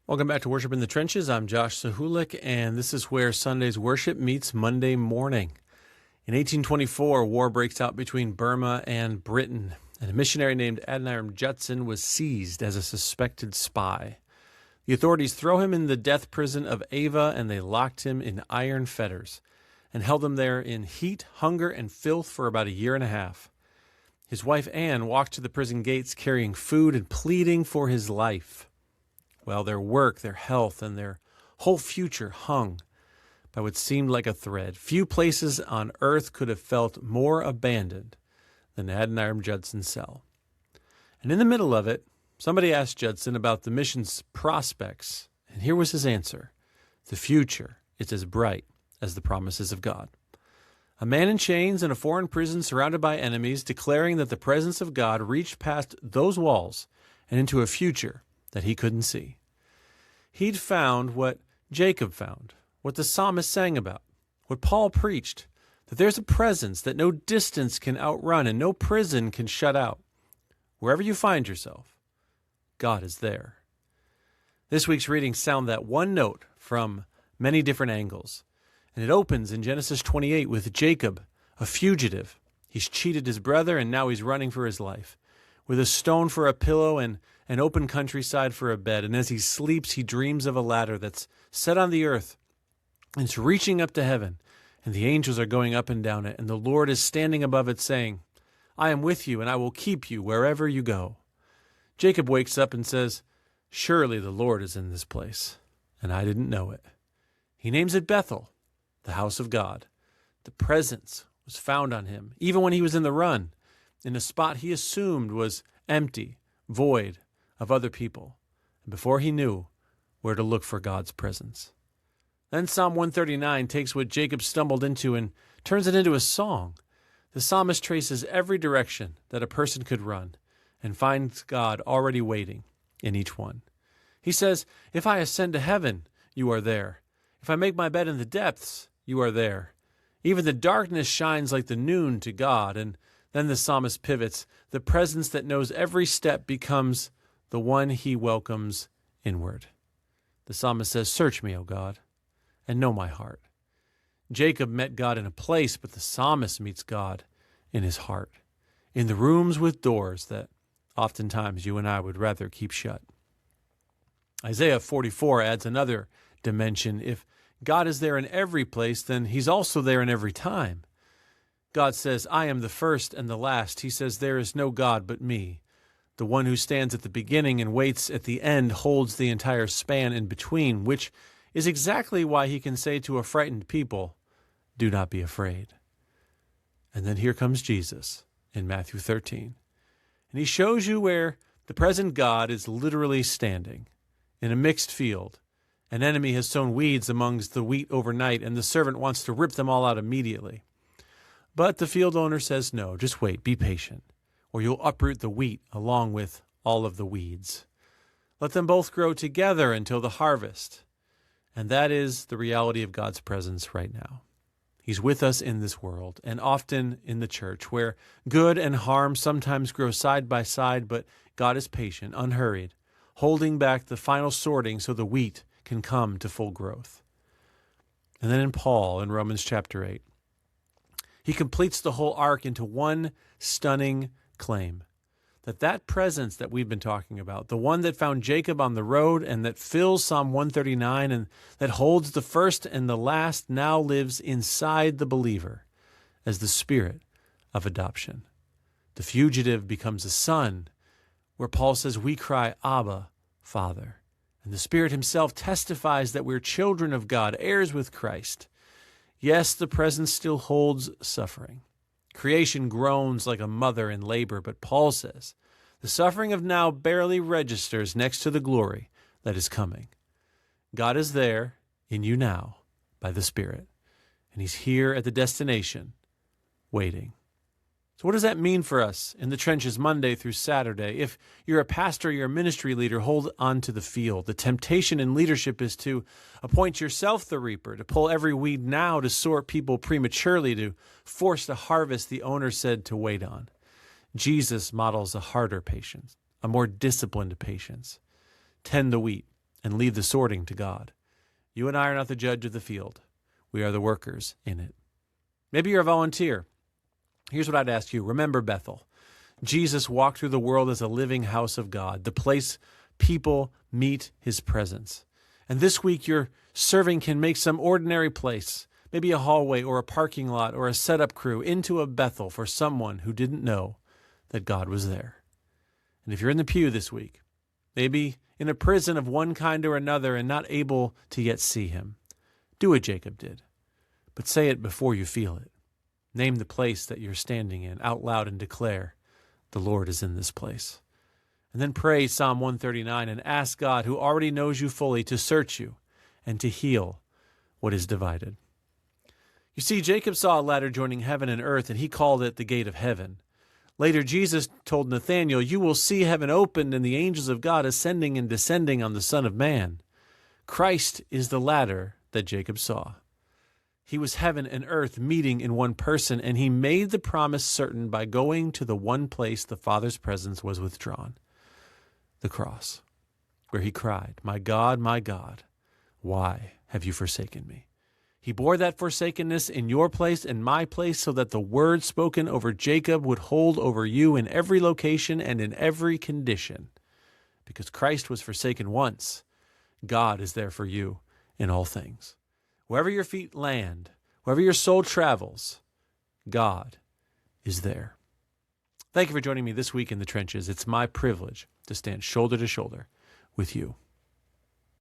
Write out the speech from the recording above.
Welcome back to Worship in the Trenches. I'm Josh Sahulik, and this is where Sunday's worship meets Monday morning. In 1824, war breaks out between Burma and Britain, and a missionary named Adoniram Judson was seized as a suspected spy. The authorities throw him in the death prison of Abba, and they locked him in iron fetters and held him there in heat, hunger, and filth for about a year and a half. His wife Anne walked to the prison gates carrying food and pleading for his life. Well, their work, their health, and their whole future hung by what seemed like a thread. Few places on earth could have felt more abandoned than Adoniram Judson's cell. And in the middle of it, somebody asked Judson about the mission's prospects, and here was his answer. The future is as bright as the promises of God. A man in chains in a foreign prison surrounded by enemies, declaring that the presence of God reached past those walls and into a future that he couldn't see. He'd found what Jacob found, what the psalmist sang about, what Paul preached, that there's a presence that no distance can outrun and no prison can shut out. Wherever you find yourself, God is there. This week's readings sound that one note from many different angles, and it opens in Genesis 28 with Jacob, a fugitive. He's cheated his brother, and now he's running for his life, with a stone for a pillow and an open countryside for a bed. And as he sleeps, he dreams of a ladder that's set on the earth. And it's reaching up to heaven, and the angels are going up and down it. And the Lord is standing above it saying, I am with you, and I will keep you wherever you go. Jacob wakes up and says, surely the Lord is in this place, and I didn't know it. He names it Bethel, the house of God. The presence was found on him, even when he was in the run, in a spot he assumed was empty, void of other people, and before he knew where to look for God's presence. Then Psalm 139 takes what Jacob stumbled into and turns it into a song. The psalmist traces every direction that a person could run and finds God already waiting in each one. He says, if I ascend to heaven, you are there. If I make my bed in the depths, you are there. Even the darkness shines like the noon to God. And then the psalmist pivots. The presence that knows every step becomes the one he welcomes inward. The psalmist says, search me, O God, and know my heart. Jacob met God in a place, but the psalmist meets God in his heart, in the rooms with doors that oftentimes you and I would rather keep shut. Isaiah 44 adds another dimension. If God is there in every place, then he's also there in every time. God says, I am the first and the last. He says, there is no God but me. The one who stands at the beginning and waits at the end holds the entire span in between, which is exactly why he can say to a frightened people, do not be afraid. And then here comes Jesus in Matthew 13. And he shows you where the present God is literally standing in a mixed field. An enemy has sown weeds amongst the wheat overnight, and the servant wants to rip them all out immediately. But the field owner says, no, just wait, be patient, or you'll uproot the wheat along with all of the weeds. Let them both grow together until the harvest. And that is the reality of God's presence right now. He's with us in this world, and often in the church, where good and harm sometimes grow side by side, but God is patient, unhurried, holding back the final sorting so the wheat can come to full growth. And then in Paul, in Romans chapter 8, he completes the whole arc into one stunning claim, that presence that we've been talking about, the one that found Jacob on the road and that fills Psalm 139 and that holds the first and the last, now lives inside the believer as the spirit of adoption. The fugitive becomes a son, where Paul says we cry, Abba, Father. And the Spirit himself testifies that we're children of God, heirs with Christ. Yes, the present still holds suffering. Creation groans like a mother in labor, but Paul says the suffering of now barely registers next to the glory that is coming. God is there in you now by the Spirit, and he's here at the destination waiting. So what does that mean for us in the trenches Monday through Saturday? If you're a pastor, you're a ministry leader, hold on to the field. The temptation in leadership is to appoint yourself the reaper, to pull every weed now, to sort people prematurely, to force the harvest the owner said to wait on. Jesus models a harder patience, a more disciplined patience. Tend the wheat and leave the sorting to God. You and I are not the judge of the field. We are the workers in it. Maybe you're a volunteer. Here's what I'd ask you. Remember Bethel. Jesus walked through the world as a living house of God, the place people meet his presence. And this week, your serving can make some ordinary place, maybe a hallway or a parking lot or a setup crew, into a Bethel for someone who didn't know that God was there. And if you're in the pew this week, maybe in a prison of one kind or another and not able to yet see him, do what Jacob did, but say it before you feel it. Name the place that you're standing in out loud and declare, the Lord is in this place. And then pray Psalm 139 and ask God, who already knows you fully, to search you and to heal what is divided. You see, Jacob saw a ladder joining heaven and earth, and he called it the gate of heaven. Later, Jesus told Nathanael, you will see heaven opened and the angels of God ascending and descending on the Son of Man. Christ is the ladder that Jacob saw. He was heaven and earth meeting in one person, and he made the promise certain by going to the one place the Father's presence was withdrawn, the cross, where he cried, my God, why have you forsaken me? He bore that forsakenness in your place and my place so that the word spoken over Jacob would hold over you in every location and in every condition. Because Christ was forsaken once, God is there for you in all things. Wherever your feet land, wherever your soul travels, God is there. Thank you for joining me this week in the trenches. It's my privilege to stand shoulder to shoulder with you.